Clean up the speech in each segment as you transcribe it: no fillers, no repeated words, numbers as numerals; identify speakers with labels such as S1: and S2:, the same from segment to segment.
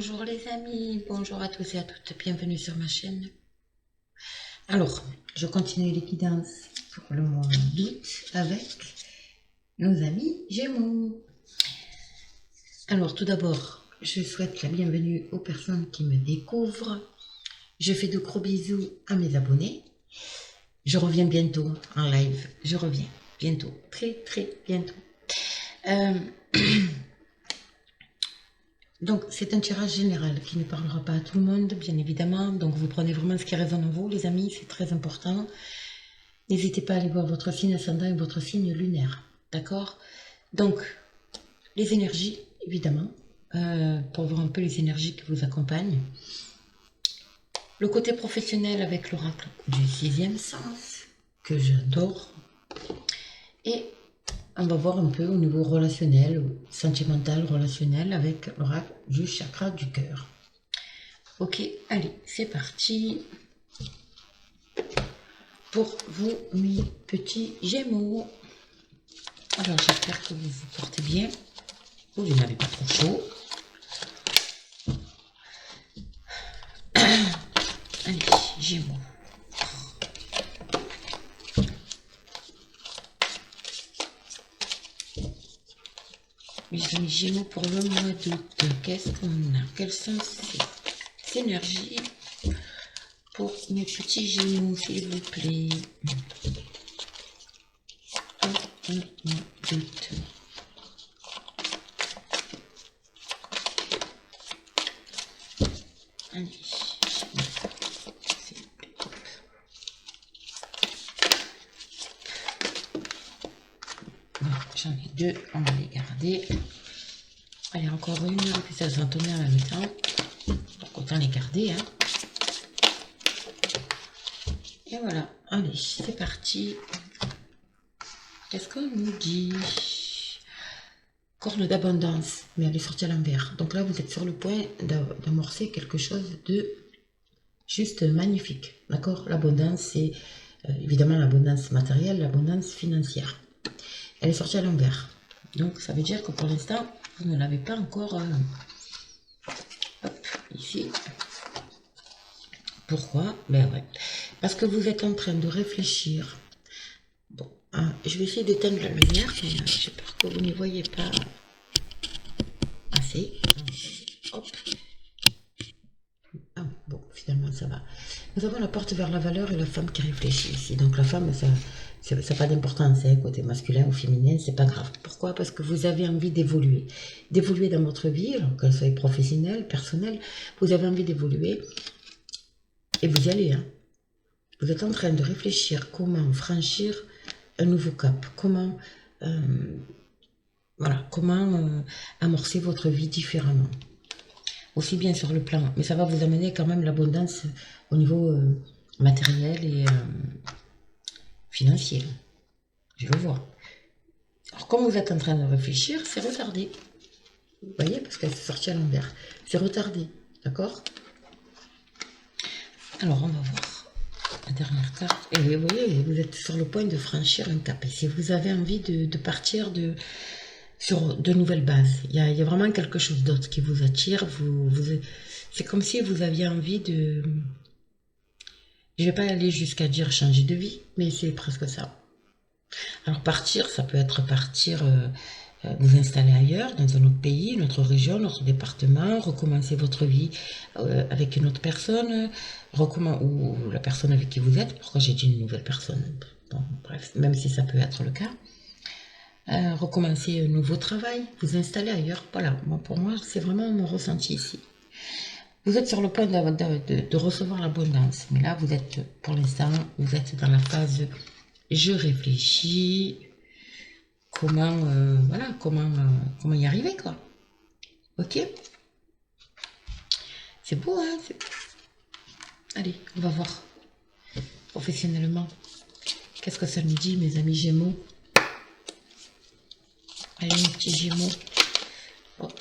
S1: Bonjour les amis, bonjour à tous et à toutes, bienvenue sur ma chaîne. Alors, je continue les guidances pour le mois d'août avec nos amis Gémeaux. Alors tout d'abord, je souhaite la bienvenue aux personnes qui me découvrent. Je fais de gros bisous à mes abonnés. Je reviens bientôt en live, je reviens bientôt, très bientôt. Donc, c'est un tirage général qui ne parlera pas à tout le monde, bien évidemment. Donc, vous prenez vraiment ce qui résonne en vous, les amis, c'est très important. N'hésitez pas à aller voir votre signe ascendant et votre signe lunaire, d'accord? Donc, les énergies, évidemment, pour voir un peu les énergies qui vous accompagnent. Le côté professionnel avec l'oracle du sixième sens, que j'adore. Et on va voir un peu au niveau relationnel, sentimental, relationnel, avec l'oracle du chakra du cœur. Ok, allez, c'est parti pour vous, mes petits Gémeaux. Alors, j'espère que vous vous portez bien. Vous n'avez pas trop chaud. Allez, Gémeaux. Mes amis Gémeaux, pour le mois d'août, qu'est-ce qu'on a? Quelles sont ces énergies pour mes petits Gémeaux, s'il vous plaît? Pour le mois d'août. Allez, s'il vous plaît. J'en ai deux, on va les garder. Allez, encore une, puis ça va tourner en même temps. Donc autant les garder, hein. Et voilà, allez, c'est parti. Qu'est-ce qu'on nous dit? Corne d'abondance, mais elle est sortie à l'envers. Donc là, vous êtes sur le point d'amorcer quelque chose de juste magnifique. D'accord? L'abondance, c'est évidemment l'abondance matérielle, l'abondance financière. Elle est sortie à l'envers. Donc ça veut dire que pour l'instant, vous ne l'avez pas encore hop, ici. Pourquoi? Ben ouais. Parce que vous êtes en train de réfléchir. Bon, hein, je vais essayer d'éteindre la lumière, mais j'ai peur que vous n'y voyez pas assez. Hop. Ah, bon, finalement ça va. Nous avons la porte vers la valeur et la femme qui réfléchit ici. Donc la femme, ça n'a pas d'importance, hein, côté masculin ou féminin, c'est pas grave. Pourquoi? Parce que vous avez envie d'évoluer. D'évoluer dans votre vie, qu'elle soit professionnelle, personnelle, vous avez envie d'évoluer. Et vous y allez, hein. Vous êtes en train de réfléchir comment franchir un nouveau cap, comment, voilà, comment amorcer votre vie différemment. Aussi bien sur le plan, mais ça va vous amener quand même l'abondance au niveau matériel et financier. Je le vois. Alors comme vous êtes en train de réfléchir, c'est retardé. Vous voyez, parce qu'elle s'est sortie à l'envers. C'est retardé, d'accord? Alors on va voir la dernière carte. Et vous voyez, vous êtes sur le point de franchir un cap. Et si vous avez envie de partir sur de nouvelles bases, il y a vraiment quelque chose d'autre qui vous attire. C'est comme si vous aviez envie de... Je ne vais pas aller jusqu'à dire changer de vie, mais c'est presque ça. Alors partir, ça peut être partir, vous installer ailleurs, dans un autre pays, notre région, notre département, recommencer votre vie avec une autre personne, ou la personne avec qui vous êtes. Pourquoi j'ai dit une nouvelle personne? Bon, bref, même si ça peut être le cas. Recommencer un nouveau travail, vous installer ailleurs. Voilà, bon, pour moi, c'est vraiment mon ressenti ici. Vous êtes sur le point de recevoir l'abondance, mais là, vous êtes, pour l'instant, vous êtes dans la phase je réfléchis, comment, voilà, comment y arriver, quoi. Ok? C'est beau, hein? Allez, on va voir professionnellement. Qu'est-ce que ça nous dit, mes amis Gémeaux? Allez, mes petits Gémeaux. Hop.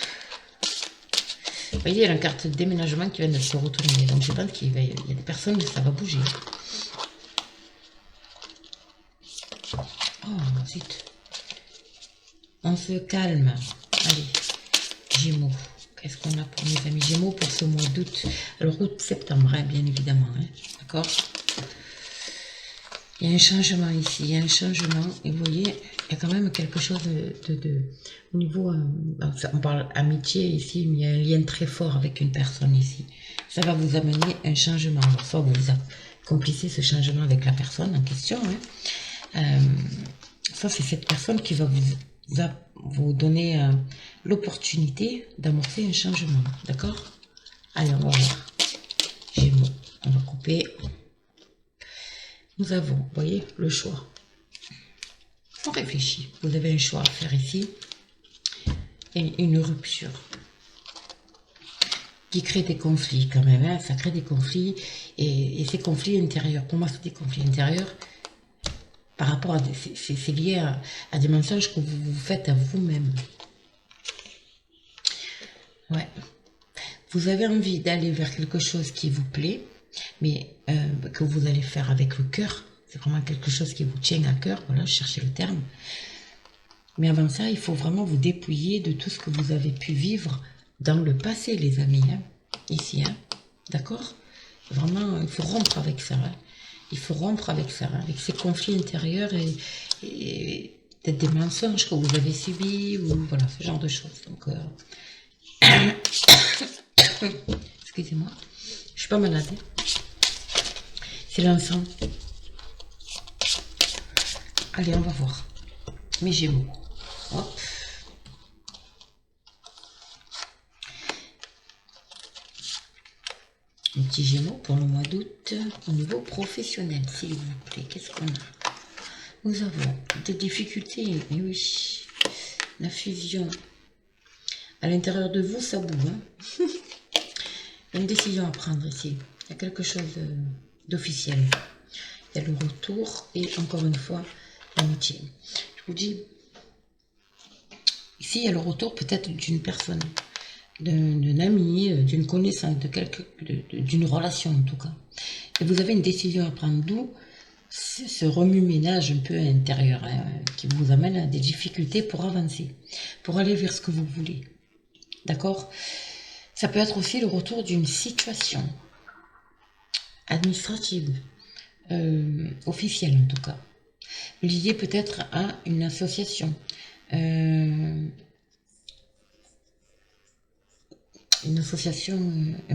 S1: Vous voyez, il y a la carte de déménagement qui vient de se retourner. Donc, je pense qu'il y a des personnes où ça va bouger. Oh, zut. On se calme. Allez, Gémeaux. Qu'est-ce qu'on a pour mes amis Gémeaux pour ce mois d'août? Alors, août-septembre, hein, bien évidemment. Hein, d'accord. Il y a un changement ici. Il y a un changement. Et vous voyez, il y a quand même quelque chose au niveau... on parle amitié ici, mais il y a un lien très fort avec une personne ici. Ça va vous amener un changement. Alors, soit vous accomplissez ce changement avec la personne en question. Hein. Ça, c'est cette personne qui va vous donner l'opportunité d'amorcer un changement. D'accord? Allez, on va voir. Gémeaux. On va couper. Nous avons, vous voyez, le choix. On réfléchit. Vous avez un choix à faire ici. Et une rupture qui crée des conflits quand même. Hein. Ça crée des conflits. Et ces conflits intérieurs, pour moi, c'est des conflits intérieurs par rapport à... C'est lié à des mensonges que vous faites à vous-même. Ouais. Vous avez envie d'aller vers quelque chose qui vous plaît, mais que vous allez faire avec le cœur. C'est vraiment quelque chose qui vous tient à cœur. Voilà, cherchez le terme. Mais avant ça, il faut vraiment vous dépouiller de tout ce que vous avez pu vivre dans le passé, les amis. Hein, ici, hein, d'accord? Vraiment, il faut rompre avec ça. Hein. Il faut rompre avec ça, hein, avec ces conflits intérieurs et peut-être des mensonges que vous avez subis, ou voilà, ce genre de choses. Donc, excusez-moi, je suis pas malade. Hein. C'est l'encens. Allez, on va voir. Mes Gémeaux. Hop. Un petit Gémeaux pour le mois d'août. Au niveau professionnel, s'il vous plaît. Qu'est-ce qu'on a? Nous avons des difficultés. Mais oui. La fusion. À l'intérieur de vous, ça bouge. Hein. Il y a une décision à prendre ici. Il y a quelque chose d'officiel. Il y a le retour et encore une fois, l'amitié. Je vous dis, ici, il y a le retour peut-être d'une personne, d'un ami, d'une connaissance, d'une relation en tout cas. Et vous avez une décision à prendre, d'où ce remue-ménage un peu intérieur hein, qui vous amène à des difficultés pour avancer, pour aller vers ce que vous voulez. D'accord? Ça peut être aussi le retour d'une situation administrative, officielle en tout cas, liée peut-être à une association, un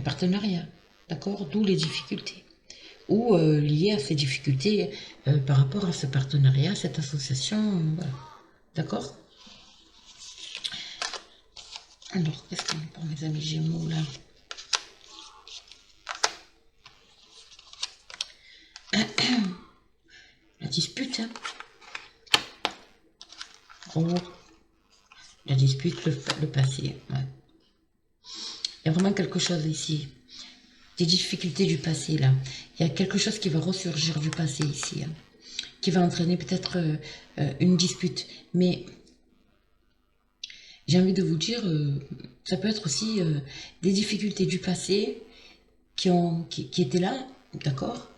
S1: partenariat, d'accord, d'où les difficultés, ou liées à ces difficultés par rapport à ce partenariat, cette association, voilà. D'accord. Alors, qu'est-ce qu'on a pour mes amis Gémeaux là? La dispute, hein. Oh, la dispute, le passé, ouais. Il y a vraiment quelque chose ici, des difficultés du passé là. Il y a quelque chose qui va ressurgir du passé ici, hein, qui va entraîner peut-être une dispute. Mais j'ai envie de vous dire, ça peut être aussi des difficultés du passé qui étaient là, d'accord?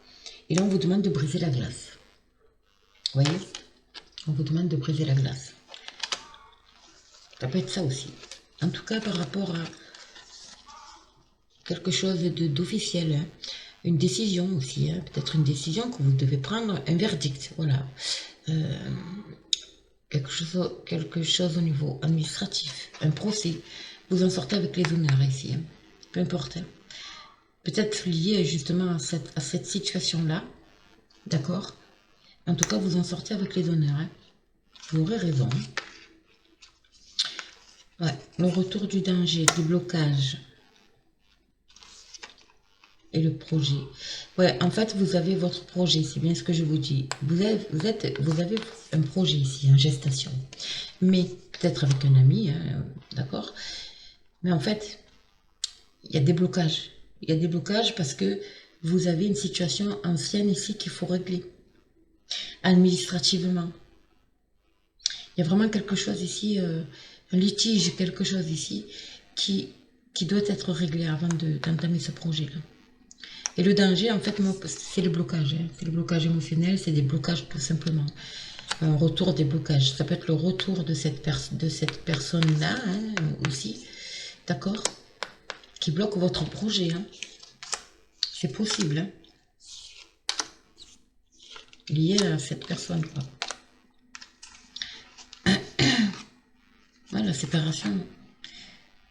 S1: Et là, on vous demande de briser la glace. Vous voyez? On vous demande de briser la glace. Ça peut être ça aussi. En tout cas, par rapport à quelque chose d'officiel, hein. Une décision aussi, hein. Peut-être une décision que vous devez prendre, un verdict, voilà. Quelque chose au niveau administratif, un procès. Vous en sortez avec les honneurs ici, hein. Peu importe. Hein. Peut-être lié justement à cette situation-là, d'accord? En tout cas, vous en sortez avec les honneurs. Hein. Vous aurez raison. Ouais, le retour du danger, du blocage. Et le projet. Ouais, en fait, vous avez votre projet, c'est bien ce que je vous dis. Vous avez un projet ici, en gestation. Mais, peut-être avec un ami, hein, d'accord? Mais en fait, il y a des blocages. Il y a des blocages parce que vous avez une situation ancienne ici qu'il faut régler. Administrativement. Il y a vraiment quelque chose ici, un litige, quelque chose ici qui doit être réglé avant d'entamer ce projet-là. Et le danger, en fait, c'est le blocage. Hein. C'est le blocage émotionnel, c'est des blocages tout simplement. Un retour des blocages. Ça peut être le retour de cette personne-là hein, aussi, d'accord? Qui bloque votre projet, hein. C'est possible, hein, lié à cette personne, quoi. Voilà, la séparation.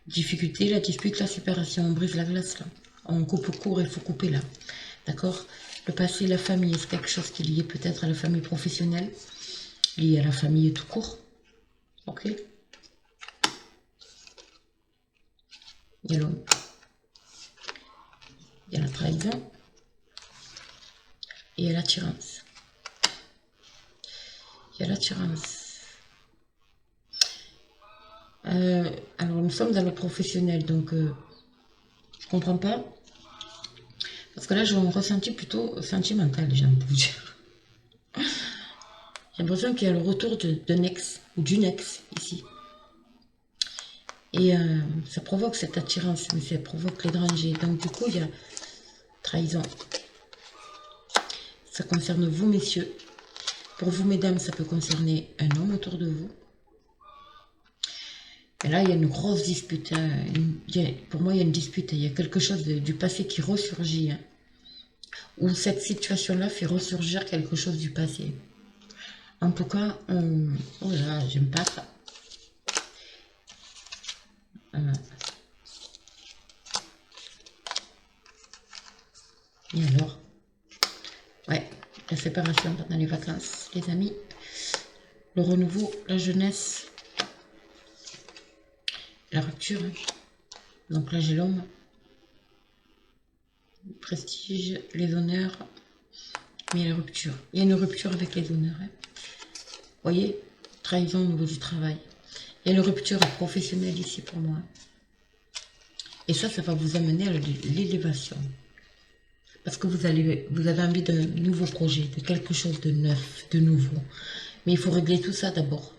S1: Difficulté, la dispute, la séparation. On brise la glace, là. On coupe court, il faut couper, là. D'accord? Le passé, la famille, c'est quelque chose qui est lié peut-être à la famille professionnelle, lié à la famille tout court. Ok? Il y a l'homme. Il y a la trahison. Et il y a l'attirance. Il y a l'attirance. Alors, nous sommes dans le professionnel, donc je comprends pas. Parce que là, j'ai un ressenti plutôt sentimental, j'ai envie de vous dire. J'ai l'impression qu'il y a le retour d'un ex ou d'une ex ici. Et ça provoque cette attirance, mais ça provoque l'étranger. Donc, du coup, il y a trahison. Ça concerne vous, messieurs. Pour vous, mesdames, ça peut concerner un homme autour de vous. Et là, il y a une grosse dispute. Hein. Pour moi, il y a une dispute. Il y a quelque chose du passé qui ressurgit. Hein. Ou cette situation-là fait ressurgir quelque chose du passé. En tout cas, oh là, j'aime pas ça. Et alors? Ouais, la séparation pendant les vacances, les amis. Le renouveau, la jeunesse. La rupture. Hein. Donc là, j'ai l'homme. Le prestige, les honneurs. Mais il y a la rupture. Il y a une rupture avec les honneurs. Hein. Vous voyez? Trahison au niveau du travail. Il y a une rupture professionnelle ici pour moi. Et ça va vous amener à l'élévation. Parce que vous avez envie d'un nouveau projet, de quelque chose de neuf, de nouveau. Mais il faut régler tout ça d'abord.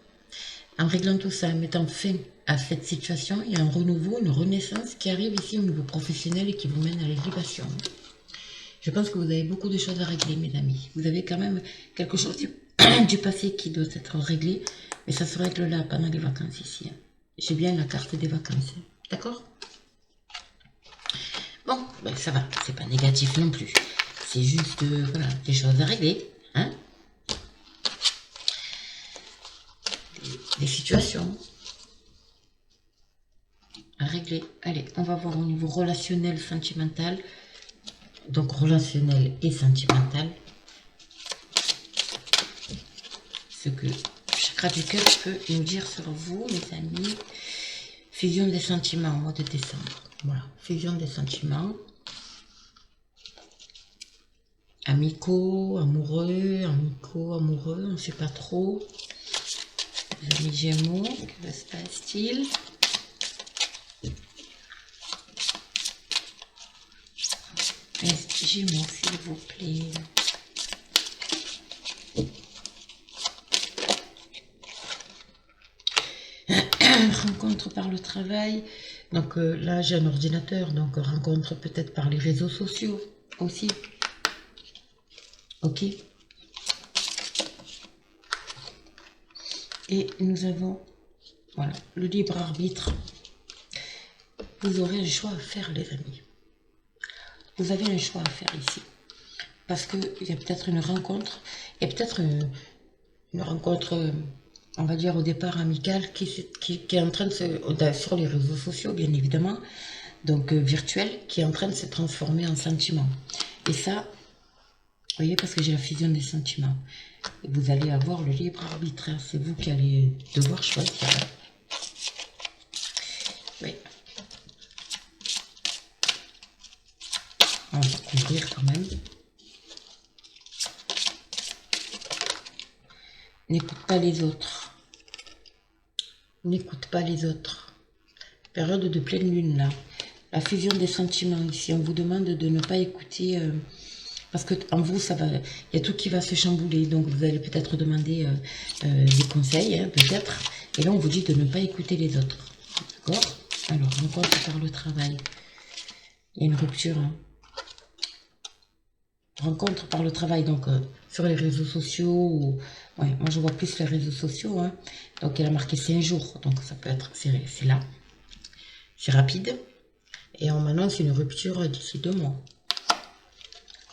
S1: En réglant tout ça, en mettant fin à cette situation, il y a un renouveau, une renaissance qui arrive ici au niveau professionnel et qui vous mène à l'élévation. Je pense que vous avez beaucoup de choses à régler, mes amis. Vous avez quand même quelque chose du passé qui doit être réglé, mais ça se règle là, pendant les vacances ici. J'ai bien la carte des vacances, d'accord? Bon, ben ça va, c'est pas négatif non plus. C'est juste, voilà, des choses à régler, hein? Des situations à régler. Allez, on va voir au niveau relationnel, sentimental. Donc, relationnel et sentimental. Ce que chakra du cœur peut nous dire sur vous, mes amis. Fusion des sentiments au mois de décembre. Voilà, fusion des sentiments. Amicaux, amoureux, on ne sait pas trop. Les amis Gémeaux, que se passe-t-il? Gémeaux, s'il vous plaît. Rencontre par le travail. Donc là, j'ai un ordinateur, donc rencontre peut-être par les réseaux sociaux aussi. Ok. Et nous avons, voilà, le libre arbitre. Vous aurez un choix à faire, les amis. Vous avez un choix à faire ici. Parce qu'il y a peut-être une rencontre. Il y a peut-être une rencontre, on va dire au départ amicale, qui est en train de se... sur les réseaux sociaux, bien évidemment. Donc virtuel, qui est en train de se transformer en sentiment. Et ça, vous voyez, parce que j'ai la fusion des sentiments. Et vous allez avoir le libre arbitre. Hein. C'est vous qui allez devoir choisir. Oui. On va couvrir quand même. N'écoute pas les autres. N'écoute pas les autres. Période de pleine lune là. La fusion des sentiments ici. On vous demande de ne pas écouter... parce que en vous, ça va, il y a tout qui va se chambouler. Donc vous allez peut-être demander des conseils, hein, peut-être. Et là, on vous dit de ne pas écouter les autres. D'accord? Alors, on compte par le travail. Il y a une rupture. Hein. Rencontre par le travail, donc sur les réseaux sociaux. Ou... Ouais, moi, je vois plus les réseaux sociaux. Hein. Donc, elle a marqué 5 jours. Donc, ça peut être, c'est là. C'est rapide. Et on m'annonce une rupture d'ici 2 mois.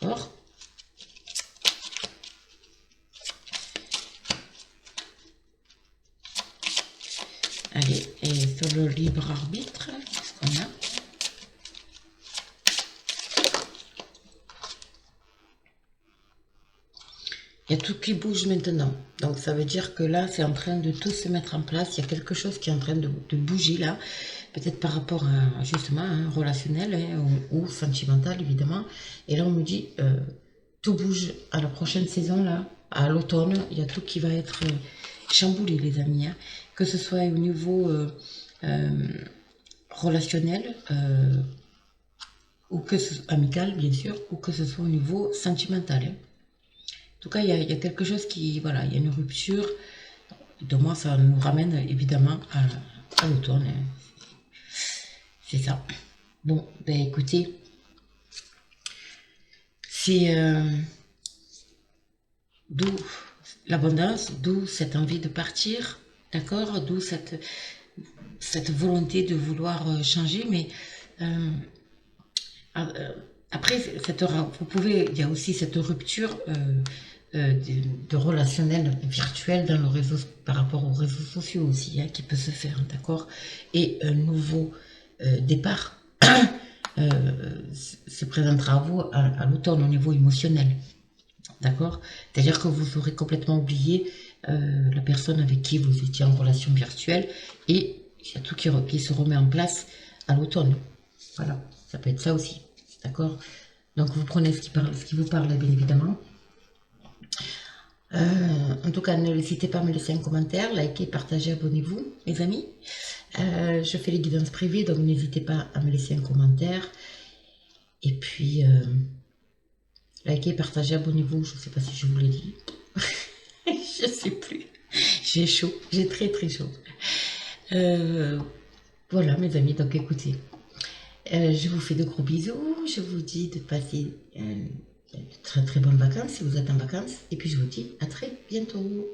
S1: D'accord? Allez, et sur le libre arbitre, qu'est-ce qu'on a? Il y a tout qui bouge maintenant. Donc ça veut dire que là, c'est en train de tout se mettre en place. Il y a quelque chose qui est en train de bouger là. Peut-être par rapport à justement un relationnel hein, ou sentimental évidemment. Et là, on me dit, tout bouge à la prochaine saison là. À l'automne, il y a tout qui va être chamboulé les amis. Hein. Que ce soit au niveau relationnel ou que ce soit amical bien sûr. Ou que ce soit au niveau sentimental. Hein. En tout cas, il y a quelque chose qui, voilà, il y a une rupture. De moi, ça nous ramène évidemment à l'automne. C'est ça. Bon, ben écoutez, c'est d'où l'abondance, d'où cette envie de partir, d'accord, d'où cette volonté de vouloir changer, mais après, vous pouvez, il y a aussi cette rupture de relationnel virtuel dans le réseau, par rapport aux réseaux sociaux aussi, hein, qui peut se faire, d'accord. Et un nouveau départ se présentera à vous à l'automne au niveau émotionnel, d'accord. C'est-à-dire que vous aurez complètement oublié la personne avec qui vous étiez en relation virtuelle et il y a tout qui se remet en place à l'automne. Voilà, ça peut être ça aussi, d'accord. Donc vous prenez ce qui vous parle, bien évidemment. En tout cas, n'hésitez pas à me laisser un commentaire, likez, partagez, abonnez-vous, mes amis. Je fais les guidances privées, donc n'hésitez pas à me laisser un commentaire. Et puis, likez, partagez, abonnez-vous. Je ne sais pas si je vous l'ai dit. Je ne sais plus. J'ai chaud, j'ai très très chaud. Voilà, mes amis, donc écoutez. Je vous fais de gros bisous. Je vous dis de passer de très très bonnes vacances si vous êtes en vacances. Et puis je vous dis à très bientôt.